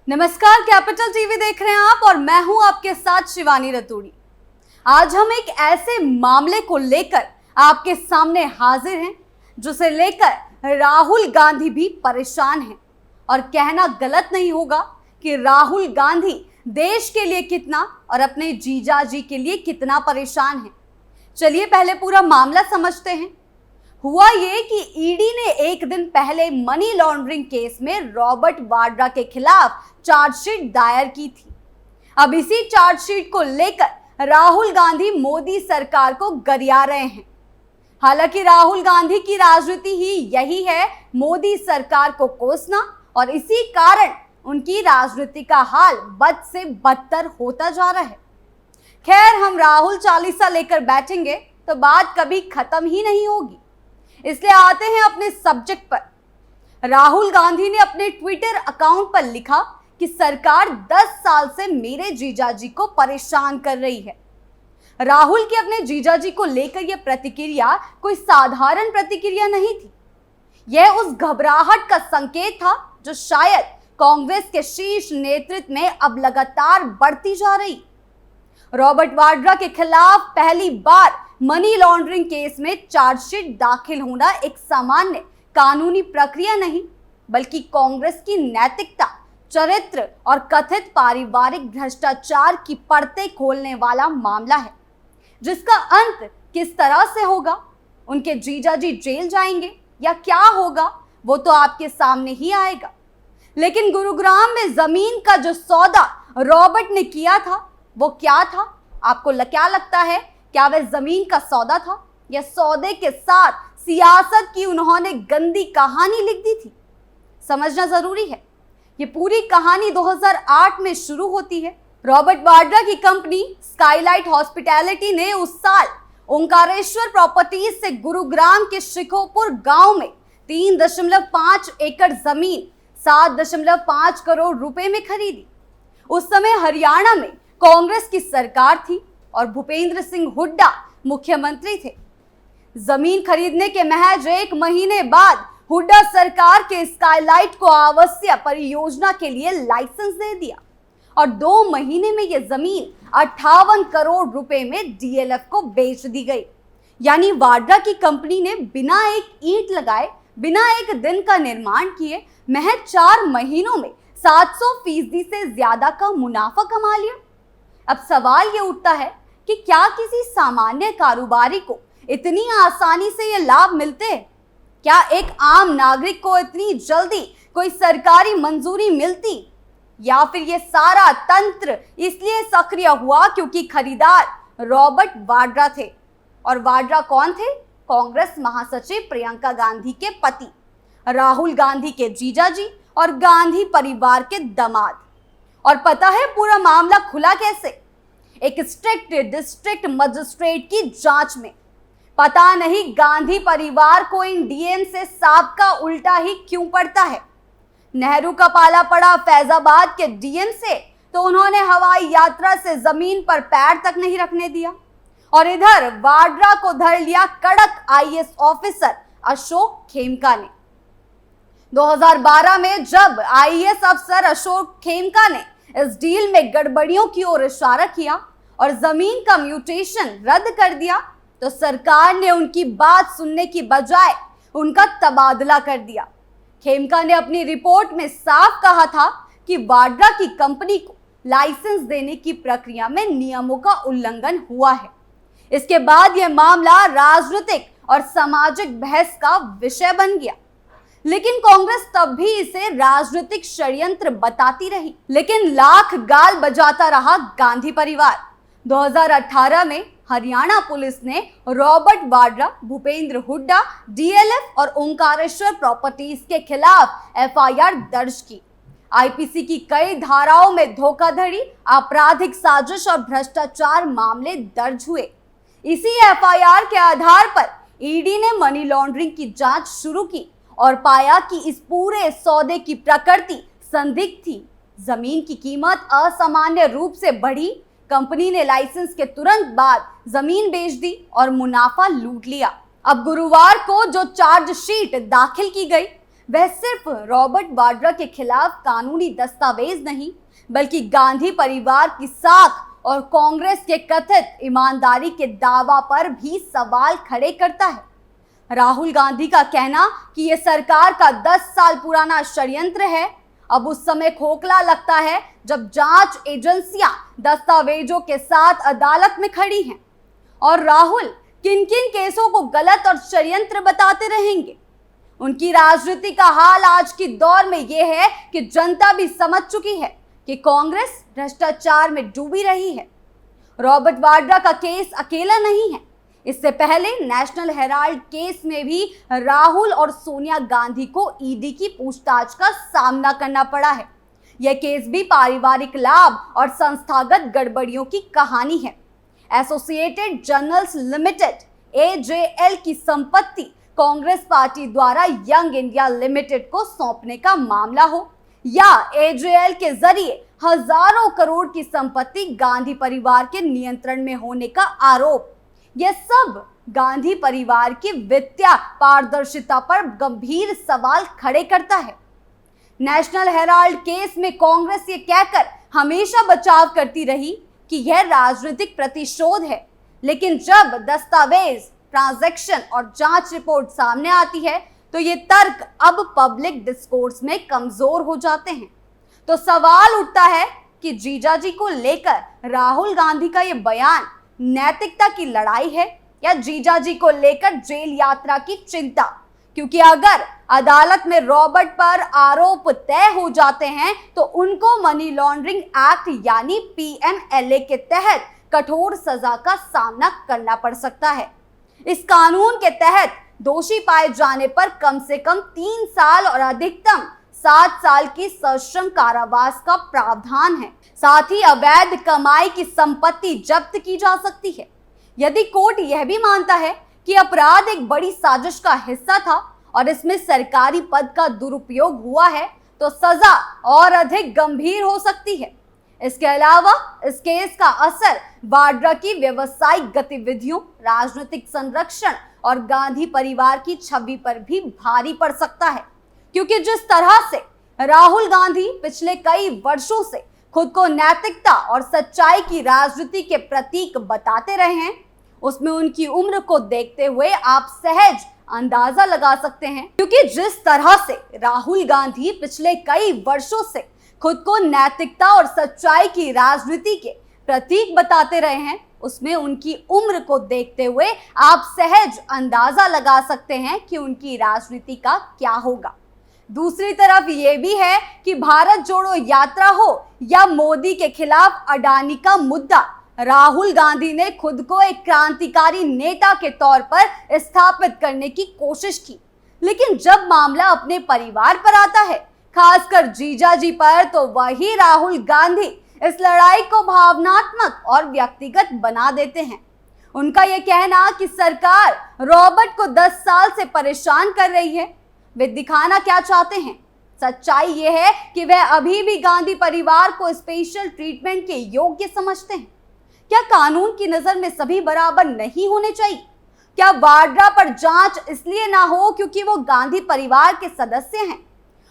नमस्कार, capital TV देख रहे हैं आप और मैं हूं आपके साथ शिवानी रतूड़ी। आज हम एक ऐसे मामले को लेकर आपके सामने हाजिर हैं जिसे लेकर राहुल गांधी भी परेशान हैं। और कहना गलत नहीं होगा कि राहुल गांधी देश के लिए कितना और अपने जीजाजी के लिए कितना परेशान है। चलिए पहले पूरा मामला समझते हैं। हुआ ये कि ईडी ने एक दिन पहले मनी लॉन्ड्रिंग केस में रॉबर्ट वाड्रा के खिलाफ चार्जशीट दायर की थी। अब इसी चार्जशीट को लेकर राहुल गांधी मोदी सरकार को गरिया रहे हैं। हालांकि राहुल गांधी की राजनीति ही यही है, मोदी सरकार को कोसना, और इसी कारण उनकी राजनीति का हाल बद से बदतर होता जा रहा है। खैर, हम राहुल चालीसा लेकर बैठेंगे तो बात कभी खत्म ही नहीं होगी। इसलिए आते हैं अपने सब्जेक्ट पर। राहुल गांधी ने अपने ट्विटर अकाउंट पर लिखा कि सरकार 10 साल से मेरे जीजाजी को परेशान कर रही है। राहुल की अपने जीजाजी को लेकर यह प्रतिक्रिया कोई साधारण प्रतिक्रिया नहीं थी। यह उस घबराहट का संकेत था जो शायद कांग्रेस के शीर्ष नेतृत्व में अब लगातार बढ़ती जा रही। रॉबर्ट वाड्रा के खिलाफ पहली बार मनी लॉन्ड्रिंग केस में चार्जशीट दाखिल होना एक सामान्य कानूनी प्रक्रिया नहीं, बल्कि कांग्रेस की नैतिकता, चरित्र और कथित पारिवारिक भ्रष्टाचार की परतें खोलने वाला मामला है, जिसका अंत किस तरह से होगा, उनके जीजाजी जेल जाएंगे या क्या होगा, वो तो आपके सामने ही आएगा। लेकिन गुरुग्राम में जमीन का जो सौदा रॉबर्ट ने किया था वो क्या था? आपको क्या लगता है? क्या वह जमीन का सौदा था या सौदे के साथ सियासत की उन्होंने गंदी कहानी लिख दी थी? समझना जरूरी है। ये पूरी कहानी 2008 में शुरू होती है। रॉबर्ट वाड्रा की कंपनी स्काईलाइट हॉस्पिटैलिटी ने उस साल ओंकारेश्वर प्रॉपर्टीज से गुरुग्राम के शिकोपुर गांव में 3.5 एकड़ जमीन 7.5 करोड़ रुपए में खरीदी। उस समय हरियाणा में कांग्रेस की सरकार थी और भूपेंद्र सिंह हुड्डा मुख्यमंत्री थे। जमीन खरीदने के महज 1 महीने बाद हुड्डा सरकार के स्काईलाइट को आवासीय परियोजना के लिए लाइसेंस दे दिया और 2 महीने में यह जमीन 58 करोड़ रुपए में डीएलएफ को बेच दी गई। यानी वाड्रा की कंपनी ने बिना एक ईंट लगाए, बिना एक दिन का निर्माण किए महज 4 महीनों में 700% से ज्यादा का मुनाफा कमा लिया। अब सवाल ये उठता है कि क्या किसी सामान्य कारोबारी को इतनी आसानी से ये लाभ मिलते हैं? क्या एक आम नागरिक को इतनी जल्दी कोई सरकारी मंजूरी मिलती? या फिर ये सारा तंत्र इसलिए सक्रिय हुआ क्योंकि खरीदार रॉबर्ट वाड्रा थे? और वाड्रा कौन थे? कांग्रेस महासचिव प्रियंका गांधी के पति, राहुल गांधी के जीजाजी और गांधी परिवार के दामाद। और पता है पूरा मामला खुला कैसे? एक स्ट्रिक्ट डिस्ट्रिक्ट मजिस्ट्रेट की जांच में। पता नहीं गांधी परिवार को इन डीएम से सांप का उल्टा ही क्यों पड़ता है। नेहरू का पाला पड़ा फैजाबाद के डीएम से तो उन्होंने हवाई यात्रा से जमीन पर पैर तक नहीं रखने दिया, और इधर वाड्रा को धर लिया कड़क आईएएस ऑफिसर अशोक खेमका ने। 2012 में जब आईएएस अफसर अशोक खेमका ने इस डील में गड़बड़ियों की ओर इशारा किया और जमीन का म्यूटेशन रद्द कर दिया, तो सरकार ने उनकी बात सुनने की बजाय उनका तबादला कर दिया। खेमका ने अपनी रिपोर्ट में साफ कहा था कि वाड्रा की कंपनी को लाइसेंस देने की प्रक्रिया में नियमों का उल्लंघन हुआ है। इसके बाद यह मामला राजनीतिक और सामाजिक बहस का विषय बन गया, लेकिन कांग्रेस तब भी इसे राजनीतिक षड्यंत्र बताती रही। लेकिन लाख गाल बजाता रहा गांधी परिवार। 2018 में हरियाणा पुलिस ने रॉबर्ट वाड्रा, भूपेंद्र हुड्डा, डीएलएफ और ओंकारेश्वर प्रॉपर्टीज के खिलाफ एफआईआर दर्ज की। आईपीसी की कई धाराओं में धोखाधड़ी, आपराधिक साजिश और भ्रष्टाचार मामले दर्ज हुए। इसी एफआईआर के आधार पर ईडी ने मनी लॉन्ड्रिंग की जांच शुरू की और पाया कि इस पूरे सौदे की प्रकृति संदिग्ध थी। जमीन की कीमत असामान्य रूप से बढ़ी, कंपनी ने लाइसेंस के तुरंत बाद जमीन बेच दी और मुनाफा लूट लिया। अब गुरुवार को जो चार्जशीट दाखिल की गई वह सिर्फ रॉबर्ट वाड्रा के खिलाफ कानूनी दस्तावेज नहीं, बल्कि गांधी परिवार की साख और कांग्रेस के कथित ईमानदारी के दावा पर भी सवाल खड़े करता है। राहुल गांधी का कहना कि यह सरकार का 10 साल पुराना षड्यंत्र है, अब उस समय खोखला लगता है जब जांच एजेंसियां दस्तावेजों के साथ अदालत में खड़ी हैं। और राहुल किन किन केसों को गलत और षड्यंत्र बताते रहेंगे। उनकी राजनीति का हाल आज के दौर में यह है कि जनता भी समझ चुकी है कि कांग्रेस भ्रष्टाचार में डूबी रही है। रॉबर्ट वाड्रा का केस अकेला नहीं है। इससे पहले नेशनल हेराल्ड केस में भी राहुल और सोनिया गांधी को ईडी की पूछताछ का सामना करना पड़ा है। यह केस भी पारिवारिक लाभ और संस्थागत गड़बड़ियों की कहानी है। एसोसिएटेड जर्नल्स लिमिटेड AJL की संपत्ति कांग्रेस पार्टी द्वारा यंग इंडिया लिमिटेड को सौंपने का मामला हो या AJL के जरिए हजारों करोड़ की संपत्ति गांधी परिवार के नियंत्रण में होने का आरोप, यह सब गांधी परिवार की वित्तीय पारदर्शिता पर गंभीर सवाल खड़े करता है। नेशनल हेराल्ड केस में कांग्रेस ये कहकर हमेशा बचाव करती रही कि यह राजनीतिक प्रतिशोध है, लेकिन जब दस्तावेज, ट्रांजैक्शन और जांच रिपोर्ट सामने आती है तो ये तर्क अब पब्लिक डिस्कोर्स में कमजोर हो जाते हैं। तो सवाल उठता है कि जीजाजी को लेकर राहुल गांधी का ये बयान नैतिकता की लड़ाई है या जीजाजी को लेकर जेल यात्रा की चिंता, क्योंकि अगर अदालत में रॉबर्ट पर आरोप तय हो जाते हैं तो उनको मनी लॉन्ड्रिंग एक्ट यानी PMLA के तहत कठोर सजा का सामना करना पड़ सकता है। इस कानून के तहत दोषी पाए जाने पर कम से कम 3 साल और अधिकतम 7 साल की सश्रम कारावास का प्रावधान है। साथ ही अवैध कमाई की संपत्ति जब्त की जा सकती है। यदि कोर्ट यह भी मानता है कि अपराध एक बड़ी साजिश का हिस्सा था और इसमें सरकारी पद का दुरुपयोग हुआ है तो सजा और अधिक गंभीर हो सकती है। इसके अलावा इस केस का असर वाड्रा की व्यवसायिक गतिविधियों, राजनीतिक संरक्षण और गांधी परिवार की छवि पर भी भारी पड़ सकता है, क्योंकि जिस तरह से राहुल गांधी पिछले कई वर्षों से खुद को नैतिकता और सच्चाई की राजनीति के प्रतीक बताते रहे हैं, उसमें उनकी उम्र को देखते हुए आप सहज अंदाजा लगा सकते हैं। क्योंकि जिस तरह से राहुल गांधी पिछले कई वर्षों से खुद को नैतिकता और सच्चाई की राजनीति के प्रतीक बताते रहे हैं, उसमें उनकी उम्र को देखते हुए आप सहज अंदाजा लगा सकते हैं कि उनकी राजनीति का क्या होगा। दूसरी तरफ ये भी है कि भारत जोड़ो यात्रा हो या मोदी के खिलाफ अडानी का मुद्दा, राहुल गांधी ने खुद को एक क्रांतिकारी नेता के तौर पर स्थापित करने की कोशिश की, लेकिन जब मामला अपने परिवार पर आता है, खासकर जीजाजी पर, तो वही राहुल गांधी इस लड़ाई को भावनात्मक और व्यक्तिगत बना देते हैं। उनका यह कहना कि सरकार रॉबर्ट को 10 साल से परेशान कर रही है, वे दिखाना क्या चाहते हैं? सच्चाई यह है कि वे अभी भी गांधी परिवार को स्पेशल ट्रीटमेंट के योग्य समझते हैं। क्या कानून की नजर में सभी बराबर नहीं होने चाहिए? क्या वाड्रा पर जांच इसलिए ना हो क्योंकि वो गांधी परिवार के सदस्य हैं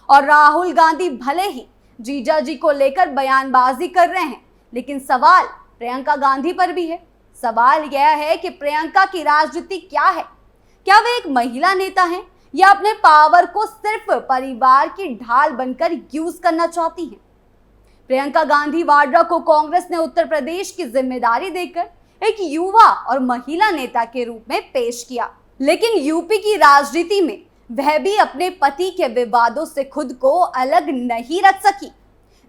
और राहुल गांधी भले ही जीजाजी को लेकर बयानबाजी कर रहे हैं, लेकिन सवाल प्रियंका गांधी पर भी है। सवाल यह है कि प्रियंका की राजनीति क्या है? क्या वे एक महिला नेता हैं या अपने पावर को सिर्फ परिवार की ढाल बनकर यूज करना चाहती हैं? प्रियंका गांधी वाड्रा को कांग्रेस ने उत्तर प्रदेश की जिम्मेदारी देकर एक युवा और महिला नेता के रूप में पेश किया, लेकिन यूपी की राजनीति में वह भी अपने पति के विवादों से खुद को अलग नहीं रख सकी।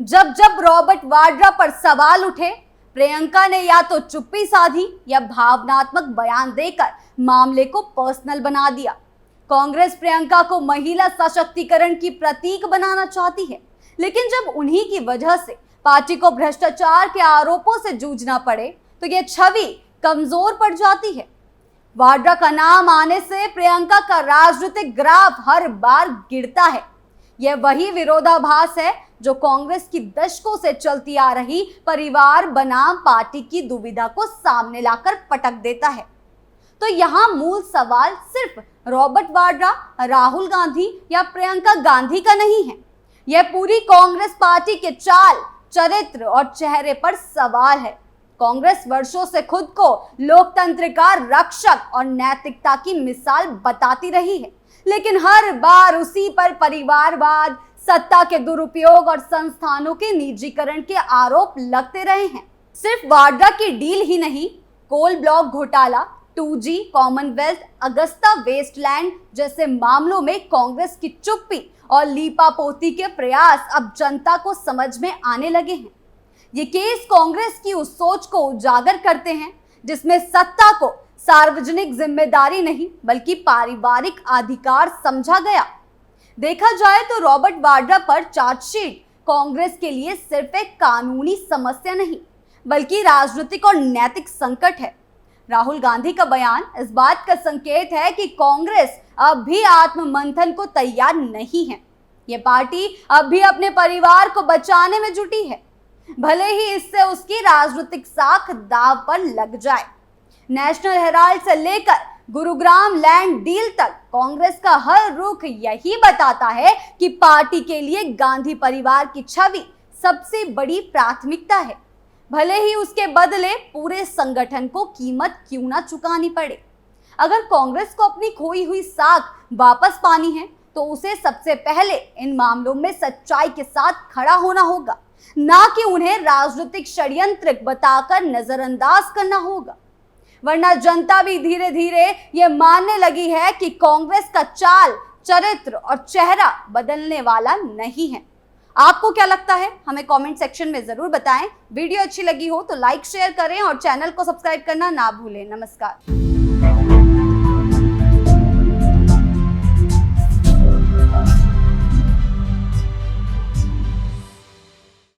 जब जब रॉबर्ट वाड्रा पर सवाल उठे, प्रियंका ने या तो चुप्पी साधी या भावनात्मक बयान देकर मामले को पर्सनल बना दिया। कांग्रेस प्रियंका को महिला सशक्तिकरण की प्रतीक बनाना चाहती है, लेकिन जब उन्हीं की वजह से पार्टी को भ्रष्टाचार के आरोपों से जूझना पड़े तो यह छवि कमजोर पड़ जाती है। वाड्रा का नाम आने से प्रियंका का राजनीतिक ग्राफ हर बार गिरता है। यह वही विरोधाभास है जो कांग्रेस की दशकों से चलती आ रही परिवार बनाम पार्टी की दुविधा को सामने लाकर पटक देता है। तो यहाँ मूल सवाल सिर्फ रॉबर्ट वाड्रा, राहुल गांधी या प्रियंका गांधी का नहीं है। यह पूरी कांग्रेस पार्टी के चाल, चरित्र और चेहरे पर सवाल है। कांग्रेस वर्षों से खुद को लोकतंत्र का रक्षक और नैतिकता की मिसाल बताती रही है, लेकिन हर बार उसी पर परिवारवाद, सत्ता के दुरुपयोग और संस्थानों के निजीकरण के आरोप लगते रहे हैं। सिर्फ वाड्रा की डील ही नहीं, कोल ब्लॉक घोटाला, 2G, कॉमनवेल्थ, अगस्ता वेस्टलैंड जैसे मामलों में कांग्रेस की चुप्पी और लीपापोती के प्रयास अब जनता को समझ में आने लगे हैं। ये केस कांग्रेस की उस सोच को उजागर करते हैं जिसमें सत्ता को सार्वजनिक जिम्मेदारी नहीं बल्कि पारिवारिक अधिकार समझा गया। देखा जाए तो रॉबर्ट वाड्रा पर चार्जशीट कांग्रेस के लिए सिर्फ एक कानूनी समस्या नहीं बल्कि राजनीतिक और नैतिक संकट है। राहुल गांधी का बयान इस बात का संकेत है कि कांग्रेस अब भी आत्ममंथन को तैयार नहीं है। ये पार्टी अब भी अपने परिवार को बचाने में जुटी है, भले ही इससे उसकी राजनीतिक साख दांव पर लग जाए। नेशनल हेराल्ड से लेकर गुरुग्राम लैंड डील तक कांग्रेस का हर रुख यही बताता है कि पार्टी के लिए गांधी परिवार की छवि सबसे बड़ी प्राथमिकता है, भले ही उसके बदले पूरे संगठन को कीमत क्यों ना चुकानी पड़े। अगर कांग्रेस को अपनी खोई हुई साख वापस पानी है तो उसे सबसे पहले इन मामलों में सच्चाई के साथ खड़ा होना होगा, ना कि उन्हें राजनीतिक षड्यंत्र बताकर नजरअंदाज करना होगा। वरना जनता भी धीरे धीरे ये मानने लगी है कि कांग्रेस का चाल, चरित्र और चेहरा बदलने वाला नहीं है। आपको क्या लगता है, हमें कमेंट सेक्शन में जरूर बताएं। वीडियो अच्छी लगी हो तो लाइक शेयर करें और चैनल को सब्सक्राइब करना ना भूलें। नमस्कार।